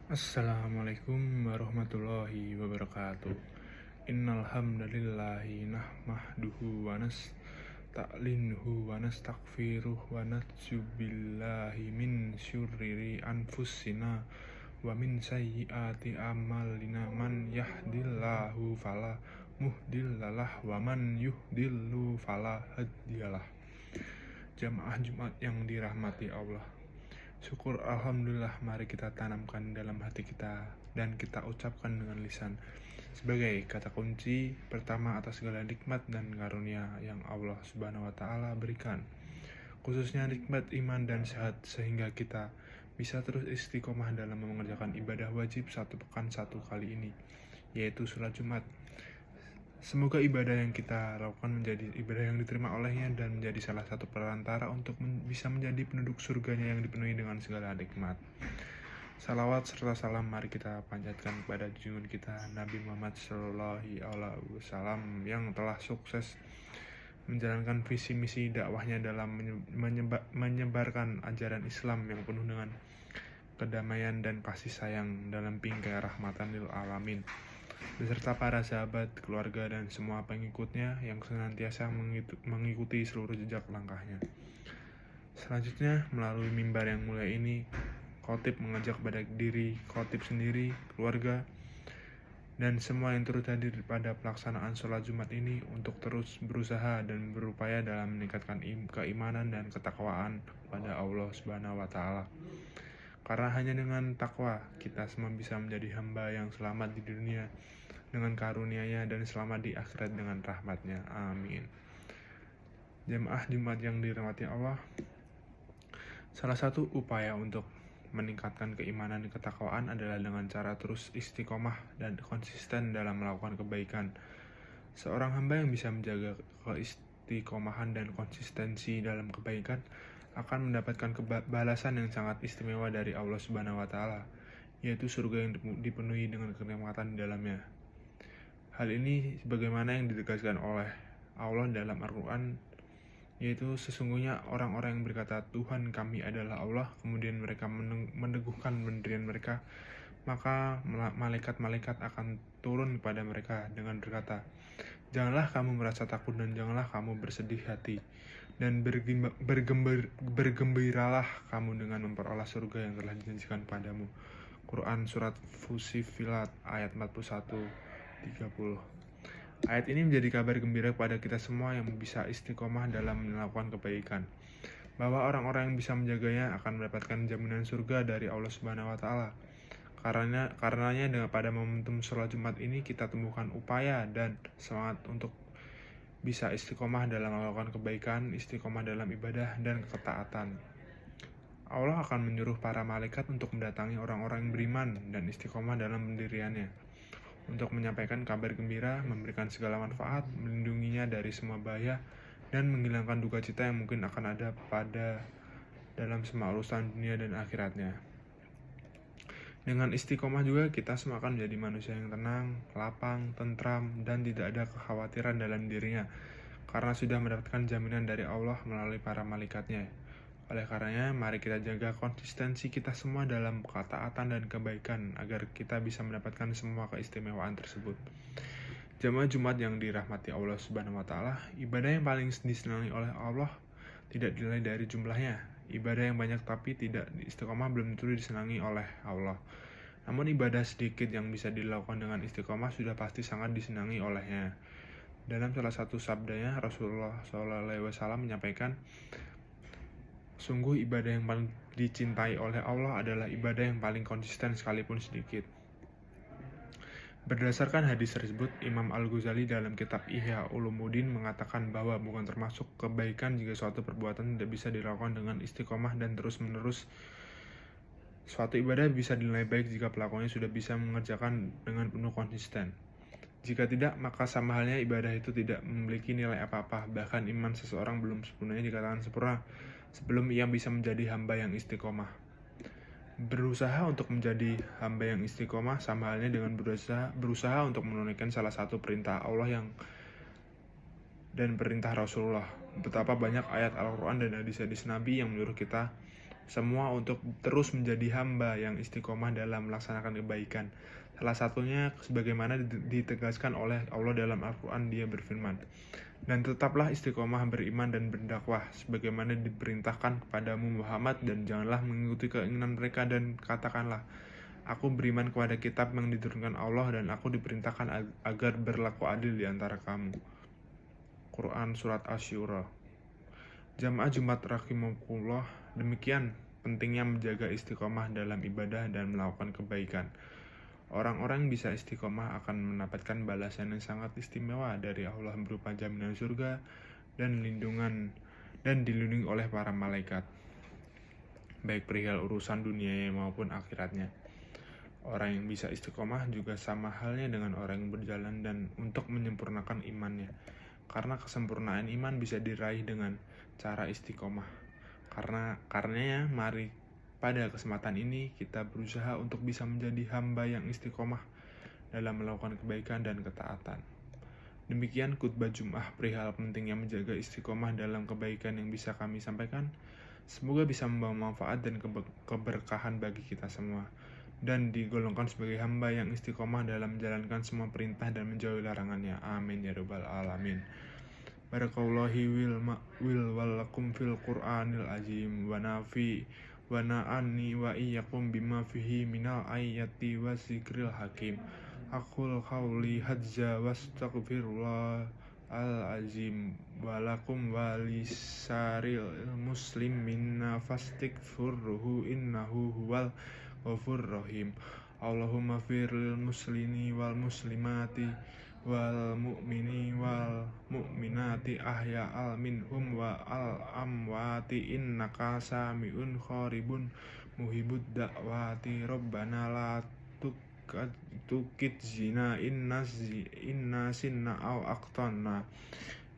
Assalamualaikum warahmatullahi wabarakatuh. Innal hamdalillahi nahmaduhu wa nasta'linuhu wa nastaghfiruh wa natsubillahi min syurriri anfusina wa min sayyiati amalina man yahdillahu fala muhdillalah wa man yuhdillu fala hadiyalah. Jamaah Jumat yang dirahmati Allah, syukur alhamdulillah mari kita tanamkan dalam hati kita dan kita ucapkan dengan lisan sebagai kata kunci pertama atas segala nikmat dan karunia yang Allah Subhanahu wa taala berikan. Khususnya nikmat iman dan sehat sehingga kita bisa terus istiqomah dalam mengerjakan ibadah wajib satu pekan satu kali ini, yaitu sholat Jumat. Semoga ibadah yang kita lakukan menjadi ibadah yang diterima olehnya dan menjadi salah satu perantara untuk bisa menjadi penduduk surganya yang dipenuhi dengan segala nikmat. Salawat serta salam mari kita panjatkan kepada junjungan kita Nabi Muhammad SAW yang telah sukses menjalankan visi misi dakwahnya dalam menyebarkan ajaran Islam yang penuh dengan kedamaian dan kasih sayang dalam bingkai rahmatan lil alamin, beserta para sahabat, keluarga, dan semua pengikutnya yang senantiasa mengikuti seluruh jejak langkahnya. Selanjutnya, melalui mimbar yang mulia ini, khotib mengajak pada diri khotib sendiri, keluarga, dan semua yang turut hadir pada pelaksanaan sholat Jumat ini untuk terus berusaha dan berupaya dalam meningkatkan keimanan dan ketakwaan pada Allah Subhanahu wa taala. Karena hanya dengan takwa kita semua bisa menjadi hamba yang selamat di dunia dengan karunia-Nya dan selamat di akhirat dengan rahmat-Nya. Amin. Jemaah Jumat yang dirahmati Allah, salah satu upaya untuk meningkatkan keimanan dan ketakwaan adalah dengan cara terus istiqomah dan konsisten dalam melakukan kebaikan. Seorang hamba yang bisa menjaga keistiqomahan dan konsistensi dalam kebaikan akan mendapatkan balasan yang sangat istimewa dari Allah Subhanahu wa taala, yaitu surga yang dipenuhi dengan kenikmatan di dalamnya. Hal ini sebagaimana yang ditegaskan oleh Allah dalam Al-Qur'an, yaitu sesungguhnya orang-orang yang berkata Tuhan kami adalah Allah, kemudian mereka meneguhkan pendirian mereka, maka malaikat-malaikat akan turun kepada mereka dengan berkata, janganlah kamu merasa takut dan janganlah kamu bersedih hati, dan bergembiralah kamu dengan memperoleh surga yang telah dijanjikan padamu. Quran Surat Fussilat ayat 41-30. Ayat ini menjadi kabar gembira kepada kita semua yang bisa istiqomah dalam melakukan kebaikan, bahwa orang-orang yang bisa menjaganya akan mendapatkan jaminan surga dari Allah Subhanahu wa taala. Karenanya dengan pada momentum sholat Jumat ini kita temukan upaya dan semangat untuk bisa istiqomah dalam melakukan kebaikan, istiqomah dalam ibadah dan ketaatan. Allah akan menyuruh para malaikat untuk mendatangi orang-orang yang beriman dan istiqomah dalam pendiriannya, untuk menyampaikan kabar gembira, memberikan segala manfaat, melindunginya dari semua bahaya, dan menghilangkan duka cita yang mungkin akan ada pada dalam semua urusan dunia dan akhiratnya. Dengan istiqomah juga kita semua akan menjadi manusia yang tenang, lapang, tentram, dan tidak ada kekhawatiran dalam dirinya, karena sudah mendapatkan jaminan dari Allah melalui para malaikatnya. Oleh karenanya, mari kita jaga konsistensi kita semua dalam ketaatan dan kebaikan, agar kita bisa mendapatkan semua keistimewaan tersebut. Jamaah Jumat yang dirahmati Allah Subhanahu wa taala, ibadah yang paling disenangi oleh Allah tidak dinilai dari jumlahnya. Ibadah yang banyak tapi tidak istiqomah belum tentu disenangi oleh Allah. Namun ibadah sedikit yang bisa dilakukan dengan istiqomah sudah pasti sangat disenangi olehnya. Dalam salah satu sabdanya, Rasulullah SAW menyampaikan, sungguh ibadah yang paling dicintai oleh Allah adalah ibadah yang paling konsisten sekalipun sedikit. Berdasarkan hadis tersebut, Imam Al-Ghazali dalam kitab Ihya Ulumuddin mengatakan bahwa bukan termasuk kebaikan jika suatu perbuatan tidak bisa dilakukan dengan istiqomah dan terus-menerus. Suatu ibadah bisa dinilai baik jika pelakunya sudah bisa mengerjakan dengan penuh konsisten. Jika tidak, maka sama halnya ibadah itu tidak memiliki nilai apa-apa. Bahkan iman seseorang belum sepenuhnya dikatakan sempurna sebelum ia bisa menjadi hamba yang istiqomah. Berusaha untuk menjadi hamba yang istiqomah sama halnya dengan berusaha untuk menunaikan salah satu perintah Allah dan perintah Rasulullah. Betapa banyak ayat Al-Quran dan hadis-hadis Nabi yang menyuruh kita semua untuk terus menjadi hamba yang istiqomah dalam melaksanakan kebaikan. Salah satunya sebagaimana ditegaskan oleh Allah dalam Al-Quran. Dia berfirman, dan tetaplah istiqomah beriman dan berdakwah sebagaimana diperintahkan kepadamu Muhammad, dan janganlah mengikuti keinginan mereka, dan katakanlah, aku beriman kepada kitab yang diturunkan Allah, dan aku diperintahkan agar berlaku adil di antara kamu. Quran Surat Asy-Syura. Jamaah Jumat rahimakumullah, demikian pentingnya menjaga istiqomah dalam ibadah dan melakukan kebaikan. Orang-orang yang bisa istiqomah akan mendapatkan balasan yang sangat istimewa dari Allah berupa jaminan surga dan dilindungi oleh para malaikat, baik perihal urusan dunia maupun akhiratnya. Orang yang bisa istiqomah juga sama halnya dengan orang yang berjalan dan untuk menyempurnakan imannya, karena kesempurnaan iman bisa diraih dengan cara istiqomah. Karenanya mari pada kesempatan ini kita berusaha untuk bisa menjadi hamba yang istiqomah dalam melakukan kebaikan dan ketaatan. Demikian khutbah Jum'ah perihal pentingnya menjaga istiqomah dalam kebaikan yang bisa kami sampaikan. Semoga bisa membawa manfaat dan keberkahan bagi kita semua, dan digolongkan sebagai hamba yang istiqomah dalam menjalankan semua perintah dan menjauhi larangannya. Amin ya rabbal alamin. Barakallahu wil walakum fil Qur'anil azim wa nafi wa na'ani wa iyyakum bima fihi minal ayati wa zikril hakim. Aqul qawli hadza wastaghfirullah al-azim walakum walisaril muslim minna fastighfiruhu innahu huwal ghafurur rahim. Allahumma firlil muslimi wal muslimati wal mu'mini wal mu'minati ahya'al minhum wa al amwati innaka sami'un qaribun muhibud da'wati rabbana la tukit zina inna sinna aw aqtanna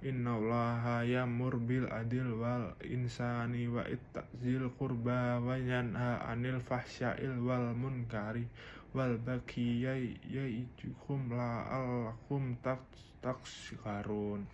innallaha ya'mur bil adil wal insani wa itta'zil qurba wa yanha 'anil fahsya'i wal munkari wal baghi ya'idukum la'allakum tadhakkarun.